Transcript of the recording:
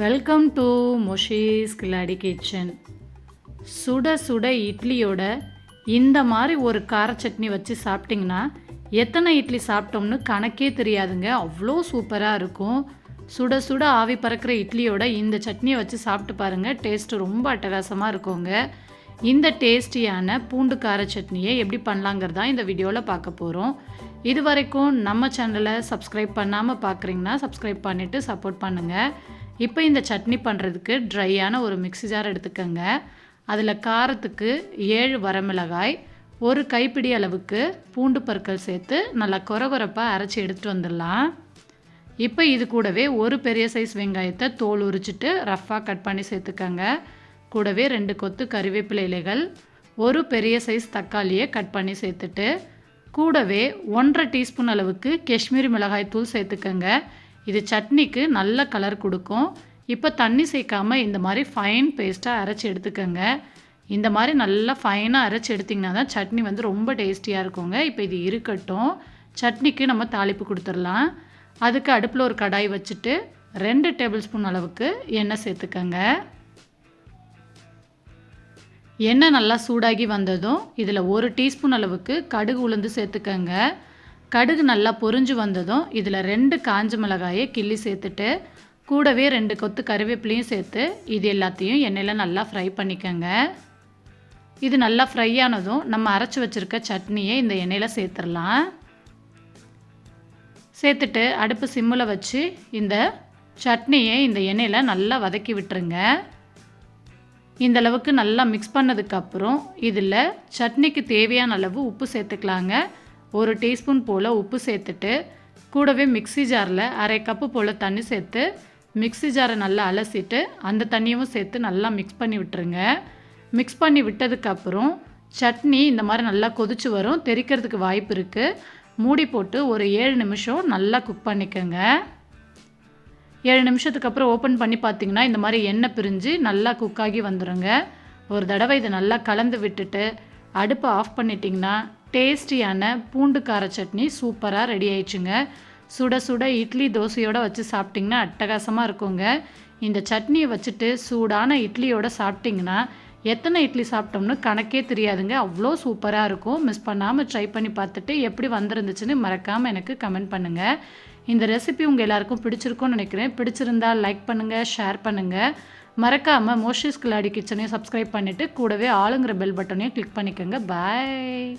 Welcome to மொஷீஸ் கில்லாடி kitchen. சுட சுட இட்லியோட இந்த மாதிரி ஒரு கார சட்னி வச்சு சாப்பிட்டிங்கன்னா எத்தனை இட்லி சாப்பிட்டோம்னு கணக்கே தெரியாதுங்க. அவ்வளோ சூப்பராக இருக்கும். சுட சுட ஆவி பறக்கிற இட்லியோட இந்த சட்னியை வச்சு சாப்பிட்டு பாருங்கள். டேஸ்ட்டு ரொம்ப அட்டகாசமாக இருக்குங்க. இந்த டேஸ்டியான பூண்டு கார சட்னியை எப்படி பண்ணலாங்கிறதா இந்த வீடியோவில் பார்க்க போகிறோம். இது வரைக்கும் நம்ம சேனலை சப்ஸ்கிரைப் பண்ணாமல் பார்க்குறீங்கன்னா சப்ஸ்கிரைப் பண்ணிவிட்டு சப்போர்ட் பண்ணுங்கள். இப்போ இந்த சட்னி பண்ணுறதுக்கு ட்ரையான ஒரு மிக்ஸி ஜார் எடுத்துக்கோங்க. அதில் காரத்துக்கு 7 வரமிளகாய், ஒரு கைப்பிடி அளவுக்கு பூண்டு பற்கள் சேர்த்து நல்லா கொரகொரப்பாக அரைச்சி எடுத்துகிட்டு வந்துடலாம். இப்போ இது கூடவே ஒரு பெரிய சைஸ் வெங்காயத்தை தோல் உரிச்சிட்டு ரஃப்பாக கட் பண்ணி சேர்த்துக்கோங்க. கூடவே 2 கொத்து கறிவேப்பிலை இலைகள், ஒரு பெரிய சைஸ் தக்காளியை கட் பண்ணி சேர்த்துட்டு கூடவே 1.5 டீஸ்பூன் அளவுக்கு காஷ்மீரி மிளகாய் தூள் சேர்த்துக்கோங்க. இது சட்னிக்கு நல்ல கலர் கொடுக்கும். இப்போ தண்ணி சேர்க்காமல் இந்த மாதிரி ஃபைன் பேஸ்ட்டாக அரைச்சி எடுத்துக்கோங்க. இந்த மாதிரி நல்லா ஃபைனாக அரைச்சி எடுத்திங்கன்னா தான் சட்னி வந்து ரொம்ப டேஸ்டியாக இருக்குங்க. இப்போ இது இருக்கட்டும். சட்னிக்கு நம்ம தாளிப்பு கொடுத்துடலாம். அதுக்கு அடுப்பில் ஒரு கடாய் வச்சுட்டு 2 டேபிள் ஸ்பூன் அளவுக்கு எண்ணெய் சேர்த்துக்கோங்க. எண்ணெய் நல்லா சூடாகி வந்ததும் இதில் 1 டீஸ்பூன் அளவுக்கு கடுகு உளுந்து சேர்த்துக்கோங்க. கடுகு நல்லா பொரிஞ்சு வந்ததும் இதில் 2 காஞ்ச மிளகாயை கிள்ளி சேர்த்துட்டு கூடவே 2 கொத்து கறிவேப்பிலையும் சேர்த்து இது எல்லாத்தையும் எண்ணெயில் நல்லா ஃப்ரை பண்ணிக்கோங்க. இது நல்லா ஃப்ரை ஆனதும் நம்ம அரைச்சி வச்சுருக்க சட்னியை இந்த எண்ணெயில் சேர்த்துடலாம். சேர்த்துட்டு அடுப்பு சிம்மில் வச்சு இந்த சட்னியை இந்த எண்ணெயில் நல்லா வதக்கி விட்டுருங்க. இந்த அளவுக்கு நல்லா மிக்ஸ் பண்ணதுக்கப்புறம் இதில் சட்னிக்கு தேவையான அளவு உப்பு சேர்த்துக்கலாங்க. 1 டீஸ்பூன் போல் உப்பு சேர்த்துட்டு கூடவே மிக்ஸி ஜாரில் 1/2 கப்பு போல் தண்ணி சேர்த்து மிக்ஸி ஜாரை நல்லா அலசிட்டு அந்த தண்ணியும் சேர்த்து நல்லா மிக்ஸ் பண்ணி விட்டுருங்க. மிக்ஸ் பண்ணி விட்டதுக்கப்புறம் சட்னி இந்த மாதிரி நல்லா கொதிச்சு வரும். தெறிக்கிறதுக்கு வாய்ப்பு இருக்குது. மூடி போட்டு ஒரு 7 நிமிஷம் நல்லா குக் பண்ணிக்கோங்க. 7 நிமிஷத்துக்கு அப்புறம் ஓப்பன் பண்ணி பார்த்திங்கன்னா இந்த மாதிரி எண்ணெய் பிரிஞ்சு நல்லா குக் ஆகி வந்துடுங்க. ஒரு தடவை இதை நல்லா கலந்து விட்டுட்டு அடுப்பை ஆஃப் பண்ணிட்டிங்கன்னா டேஸ்டியான பூண்டு கார சட்னி சூப்பராக ரெடி ஆயிடுச்சுங்க. சுட சுட இட்லி தோசையோடு வச்சு சாப்பிட்டிங்கன்னா அட்டகாசமாக இருக்குங்க. இந்த சட்னியை வச்சுட்டு சூடான இட்லியோடு சாப்பிட்டிங்கன்னா எத்தனை இட்லி சாப்பிட்டோம்னு கணக்கே தெரியாதுங்க. அவ்வளோ சூப்பராக இருக்கும். மிஸ் பண்ணாமல் ட்ரை பண்ணி பார்த்துட்டு எப்படி வந்துருந்துச்சுன்னு மறக்காமல் எனக்கு கமெண்ட் பண்ணுங்கள். இந்த ரெசிபி உங்கள் எல்லாருக்கும் பிடிச்சிருக்கும்னு நினைக்கிறேன். பிடிச்சிருந்தால் லைக் பண்ணுங்கள், ஷேர் பண்ணுங்கள். மறக்காமல் மோஷீஸ் கில்லாடி கிச்சனையும் சப்ஸ்கிரைப் பண்ணிவிட்டு கூடவே ஆளுங்கிற பெல் பட்டனையும் கிளிக் பண்ணிக்கோங்க. பாய்.